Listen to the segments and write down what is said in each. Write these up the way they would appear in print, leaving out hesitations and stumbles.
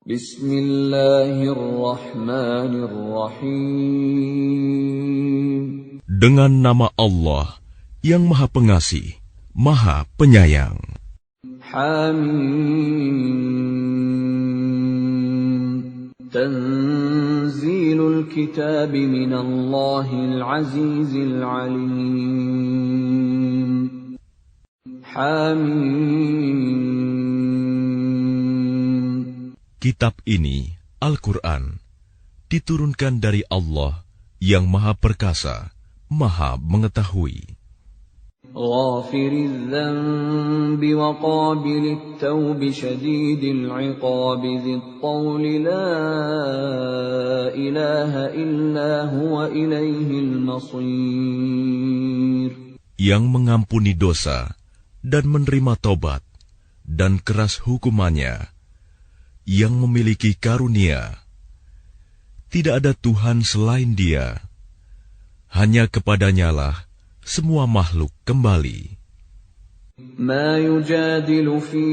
Bismillahirrahmanirrahim. Dengan nama Allah yang Maha Pengasih, Maha Penyayang. Hamim. Tanzilul kitab minallahil azizil alim. Hamim. Kitab ini, Al-Quran, diturunkan dari Allah yang Maha Perkasa, Maha Mengetahui. Ghafiriz dzanbi wa qabilit tawbi syadidil iqabi dzit tawli la ilaha illa huwa ilaihil masir. Yang mengampuni dosa dan menerima tobat dan keras hukumannya, yang memiliki karunia. Tidak ada Tuhan selain Dia. Hanya kepadanyalah semua makhluk kembali. Ma yujadilu fi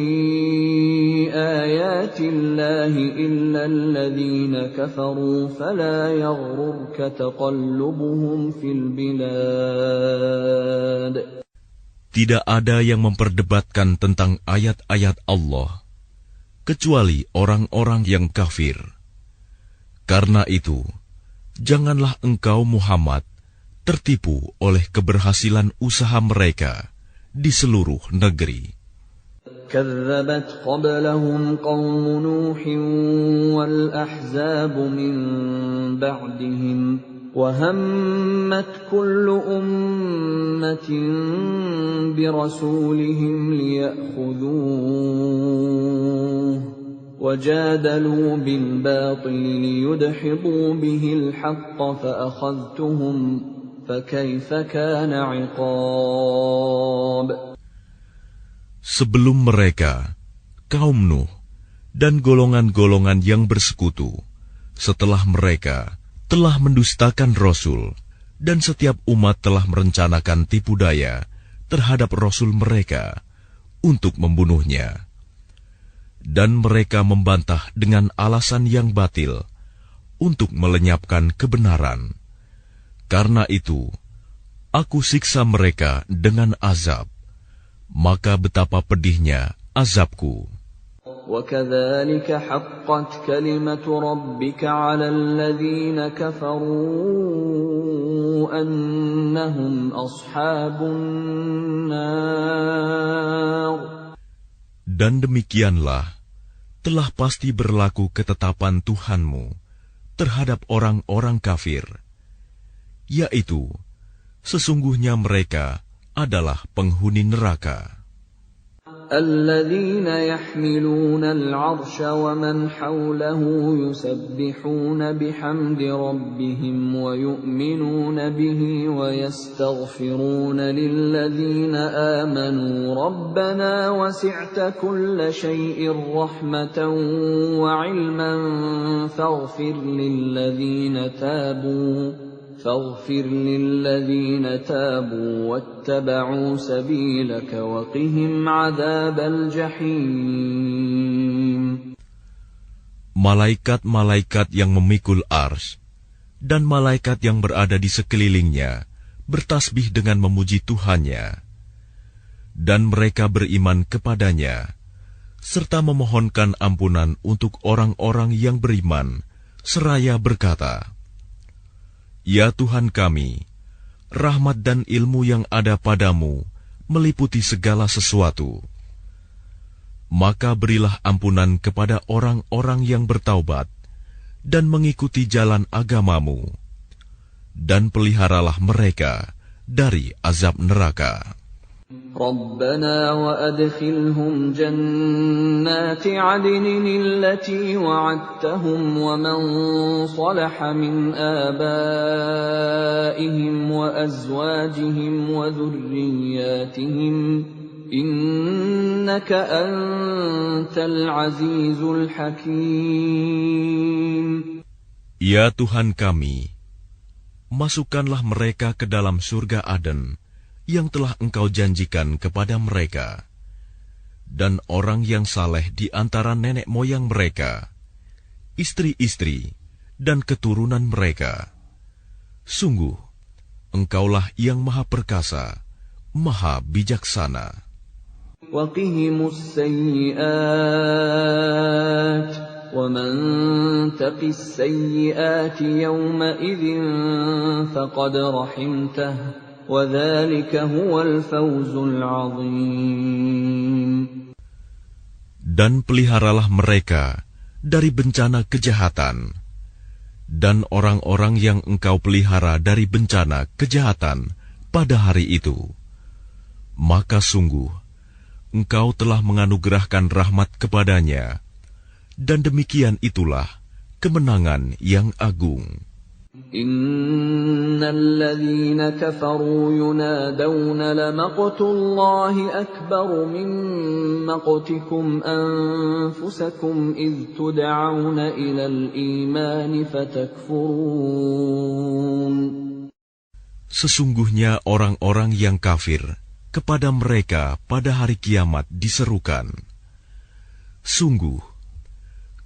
ayatillahi illa alladhina kafaru fala yaghrurka taqallubuhum fil bilad. Tidak ada yang memperdebatkan tentang ayat-ayat Allah kecuali orang-orang yang kafir. Karena itu, janganlah engkau Muhammad tertipu oleh keberhasilan usaha mereka di seluruh negeri. كذبت قبلهم قوم نوح والأحزاب من بعدهم وهمت كل أمة برسولهم ليأخذوه وجادلوا بالباطل ليدحضوا به الحق فأخذتهم فكيف كان عقاب. Sebelum mereka, kaum Nuh dan golongan-golongan yang bersekutu, setelah mereka telah mendustakan Rasul, dan setiap umat telah merencanakan tipu daya terhadap Rasul mereka untuk membunuhnya. Dan mereka membantah dengan alasan yang batil untuk melenyapkan kebenaran. Karena itu, aku siksa mereka dengan azab. Maka betapa pedihnya azabku. وَكَذَلِكَ حَقَّتْ كَلِمَةُ رَبِّكَ عَلَى الَّذِينَ كَفَرُوا أَنَّهُمْ أَصْحَابُ النَّارِ. Dan demikianlah telah pasti berlaku ketetapan Tuhanmu terhadap orang-orang kafir, yaitu sesungguhnya mereka adalah penghuni neraka. الذين يحملون العرش ومن حوله يسبحون بحمد ربهم ويؤمنون به ويستغفرون للذين آمنوا ربنا وسعت كل شيء رحمة وعلما فاغفر للذين تابوا واتبعوا سبيلك وقهم عذاب الجحيم. Malaikat-malaikat yang memikul ars dan malaikat yang berada di sekelilingnya bertasbih dengan memuji Tuhannya, dan mereka beriman kepadanya serta memohonkan ampunan untuk orang-orang yang beriman seraya berkata, Ya Tuhan kami, rahmat dan ilmu yang ada padamu meliputi segala sesuatu. Maka berilah ampunan kepada orang-orang yang bertaubat dan mengikuti jalan agamamu, dan peliharalah mereka dari azab neraka. ربنا وأدخلهم جنات عدن التي وعدتهم ومن صلح من آبائهم وأزواجهم وذرياتهم إنك أنت العزيز الحكيم. Ya Tuhan kami, masukkanlah mereka ke dalam surga Aden yang telah Engkau janjikan kepada mereka, dan orang yang saleh di antara nenek moyang mereka, istri-istri, dan keturunan mereka. Sungguh, Engkaulah yang Maha Perkasa, Maha Bijaksana. وَقِهِمُ السَّيِّئَاتِ وَمَنْ تَقِ السَّيِّئَاتِ يَوْمَئِذٍ فَقَدْ رَحِمْتَهُ وَذَلِكَ هُوَ الْفَوْزُ الْعَظِيمُ. Dan peliharalah mereka dari bencana kejahatan, dan orang-orang yang Engkau pelihara dari bencana kejahatan pada hari itu, maka sungguh Engkau telah menganugerahkan rahmat kepadanya, dan demikian itulah kemenangan yang agung. Innal ladzina kafaru yunadawna lamaqtullahi akbaru min maqtikum anfusakum idh tud'auna ilal iman fatakfurun. Sesungguhnya orang-orang yang kafir, kepada mereka pada hari kiamat diserukan, sungguh,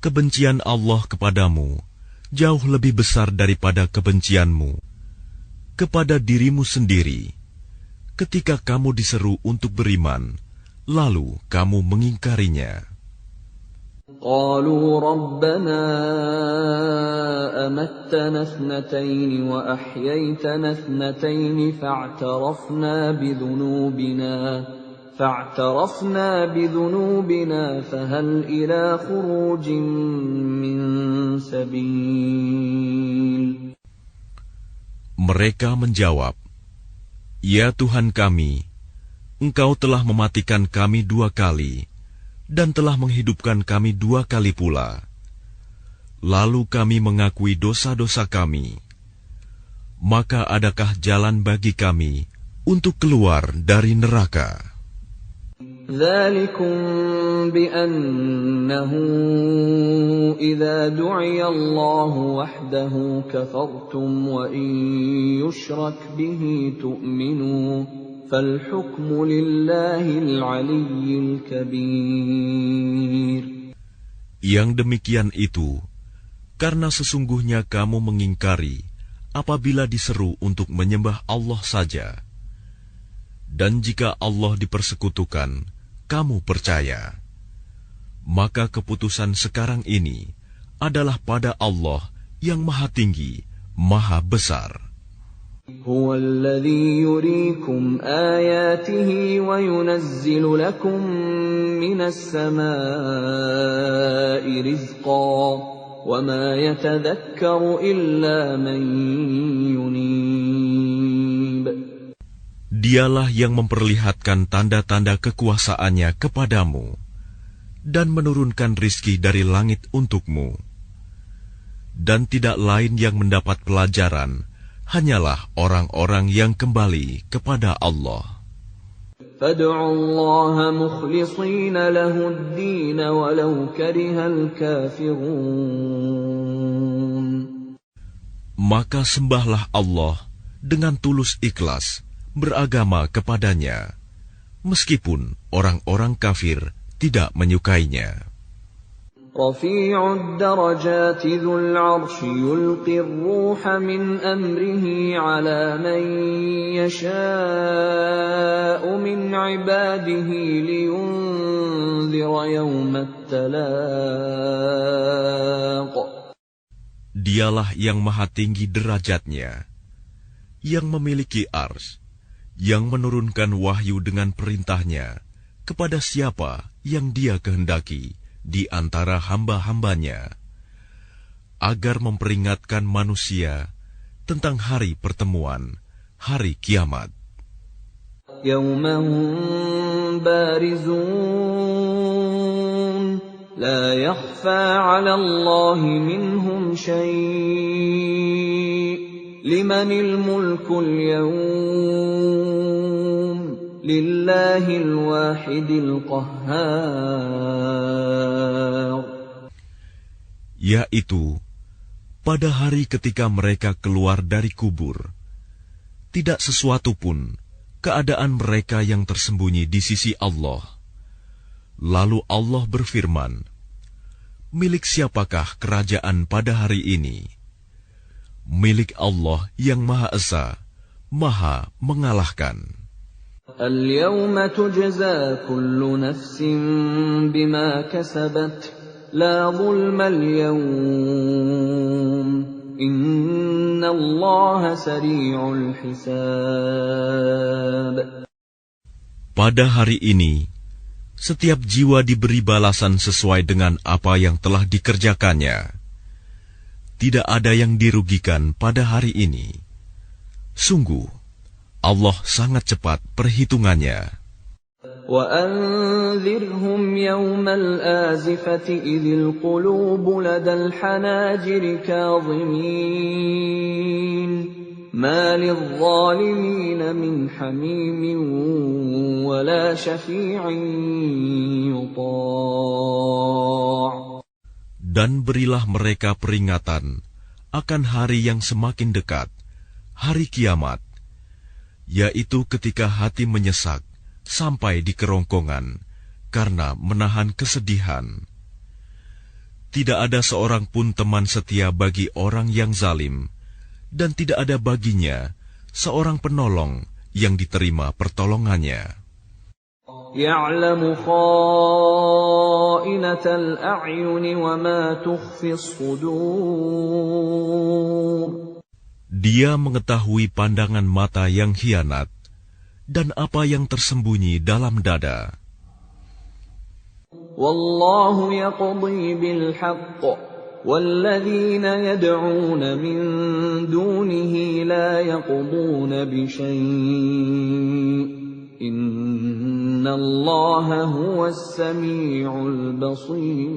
kebencian Allah kepadamu jauh lebih besar daripada kebencianmu kepada dirimu sendiri, ketika kamu diseru untuk beriman, lalu kamu mengingkarinya. قالوا ربنا أمتنا اثنتين وأحييتنا اثنتين فاعترفنا بذنوبنا فهل إلى خروج من سبيل. Mereka menjawab, Ya Tuhan kami, Engkau telah mematikan kami 2 kali, dan telah menghidupkan kami 2 kali pula. Lalu kami mengakui dosa-dosa kami. Maka adakah jalan bagi kami untuk keluar dari neraka? ذَلِكُمْ بِأَنَّهُ إِذَا دُعِيَ اللَّهُ وَحْدَهُ كَفَرْتُمْ وَإِنْ يُشْرَكْ بِهِ تُؤْمِنُوا فَالْحُكْمُ لِلَّهِ الْعَلِيِّ الْكَبِيرِ. Yang demikian itu, karena sesungguhnya kamu mengingkari apabila diseru untuk menyembah Allah saja. Dan jika Allah dipersekutukan, kamu percaya. Maka keputusan sekarang ini adalah pada Allah yang Maha Tinggi, Maha Besar. هو الذي يريكم آياته وينزل لكم من السماء رزقا وما يتذكر إلا من ينيب. Dialah yang memperlihatkan tanda-tanda kekuasaannya kepadamu dan menurunkan rizki dari langit untukmu. Dan tidak lain yang mendapat pelajaran hanyalah orang-orang yang kembali kepada Allah. فَادْعُوا اللَّهَ مُخْلِصِينَ لَهُ الدِّينَ وَلَوْ كَرِهَ الْكَافِرُونَ. Maka sembahlah Allah dengan tulus ikhlas, beragama kepadanya, meskipun orang-orang kafir tidak menyukainya. رفيع الدرجات ذو العرش يلقي الروح من أمره على من يشاء من عباده لينذر يوم التلاق. Dialah yang maha tinggi derajatnya, yang memiliki ars, yang menurunkan wahyu dengan perintahnya kepada siapa yang Dia kehendaki di antara hamba-hambanya, agar memperingatkan manusia tentang hari pertemuan, hari kiamat. يَوْمًا بَارِزُونَ لَا يَخْفَى عَلَى اللَّهِ مِنْهُمْ شَيْءٌ لِمَنِ الْمُلْكُ الْيَوْمَ Lillahil wahidil qahhar. Yaitu pada hari ketika mereka keluar dari kubur, tidak sesuatu pun keadaan mereka yang tersembunyi di sisi Allah. Lalu Allah berfirman, milik siapakah kerajaan pada hari ini? Milik Allah yang Maha Esa, Maha mengalahkan. اليوم تجزى كل نفس بما كسبت لا ظلم اليوم إن الله سريع الحساب. Pada hari ini, setiap jiwa diberi balasan sesuai dengan apa yang telah dikerjakannya. Tidak ada yang dirugikan pada hari ini. Sungguh, Allah sangat cepat perhitungannya. وَأَنذِرْهُمْ يَوْمَ الْآزِفَةِ إِذِ الْقُلُوبُ لَدَى الْحَنَاجِرِ كَاظِمِينَ مَا لِلظَّالِمِينَ مِنْ حَمِيمٍ وَلَا شَفِيعٍ يُطَاعُ. Dan berilah mereka peringatan akan hari yang semakin dekat, hari kiamat, yaitu ketika hati menyesak sampai di kerongkongan karena menahan kesedihan. Tidak ada seorang pun teman setia bagi orang yang zalim, dan tidak ada baginya seorang penolong yang diterima pertolongannya. يَعْلَمُ خَائِنَةَ الْأَعْيُنِ وَمَا تُخْفِي الصُّدُورُ. Dia mengetahui pandangan mata yang khianat dan apa yang tersembunyi dalam dada. Wallahu yaqdi bil haqq walladzina yad'un min dunihi la yaqduna bi syai'. Innallaha huwas sami'ul basir.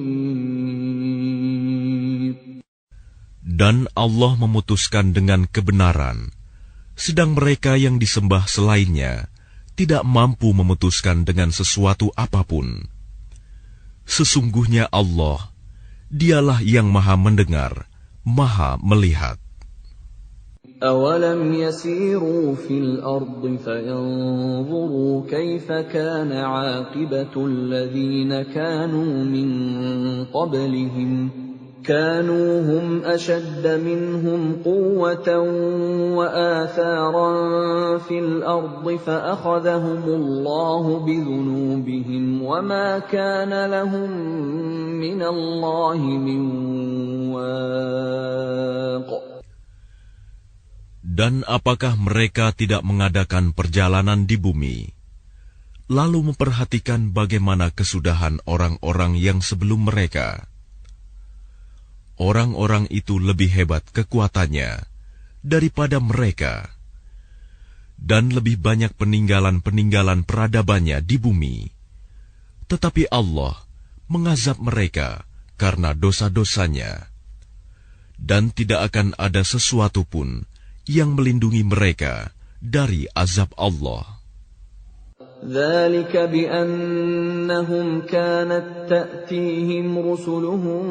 Dan Allah memutuskan dengan kebenaran, sedang mereka yang disembah selainnya tidak mampu memutuskan dengan sesuatu apapun. Sesungguhnya Allah, Dialah yang Maha mendengar, Maha melihat. أَوَلَمْ يَسِيرُوا فِي الْأَرْضِ فَيَنظُرُوا كَيْفَ كَانَ عَاقِبَةُ الَّذِينَ كَانُوا مِنْ قَبْلِهِمْ كَانُوا هُمْ أَشَدَّ مِنْهُمْ قُوَّةً وَآثَارًا فِي الْأَرْضِ فَأَخَذَهُمُ اللَّهُ بِذُنُوبِهِمْ وَمَا كَانَ لَهُمْ مِنَ اللَّهِ مِنْ وَاقٍ. Dan apakah mereka tidak mengadakan perjalanan di bumi, lalu memperhatikan bagaimana kesudahan orang-orang yang sebelum mereka? Orang-orang itu lebih hebat kekuatannya daripada mereka, dan lebih banyak peninggalan-peninggalan peradabannya di bumi. Tetapi Allah mengazab mereka karena dosa-dosanya, dan tidak akan ada sesuatu pun yang melindungi mereka dari azab Allah. ذلك بأنهم كانت تأتيهم رسلهم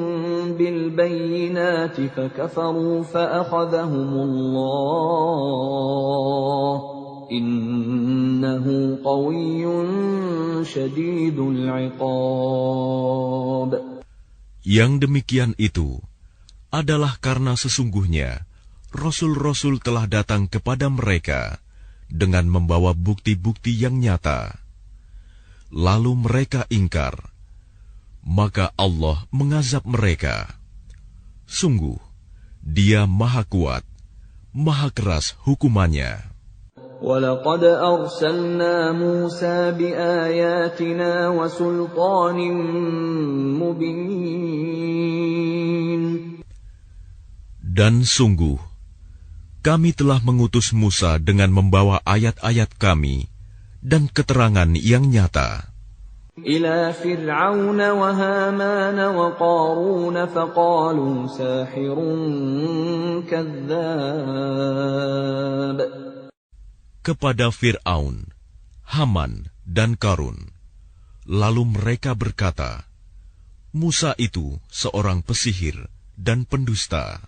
بالبينات فكفروا فأخذهم الله إنه قوي شديد العقاب. Yang demikian itu adalah karena sesungguhnya Rasul-Rasul telah datang kepada mereka dengan membawa bukti-bukti yang nyata. Lalu mereka ingkar, maka Allah mengazab mereka. Sungguh, Dia Maha Kuat, Maha Keras hukumannya. وَلَقَدْ أَرْسَلْنَا مُوسَى بِآيَاتِنَا وَسُلْطَانٍ مُبِينٍ. Dan sungguh, kami telah mengutus Musa dengan membawa ayat-ayat kami dan keterangan yang nyata. إِلَى فِرْعَوْنَ وَهَامَانَ وَقَارُونَ فَقَالُوا سَاحِرٌ كَذَّابٌ. Kepada Fir'aun, Haman, dan Qarun. Lalu mereka berkata, Musa itu seorang pesihir dan pendusta.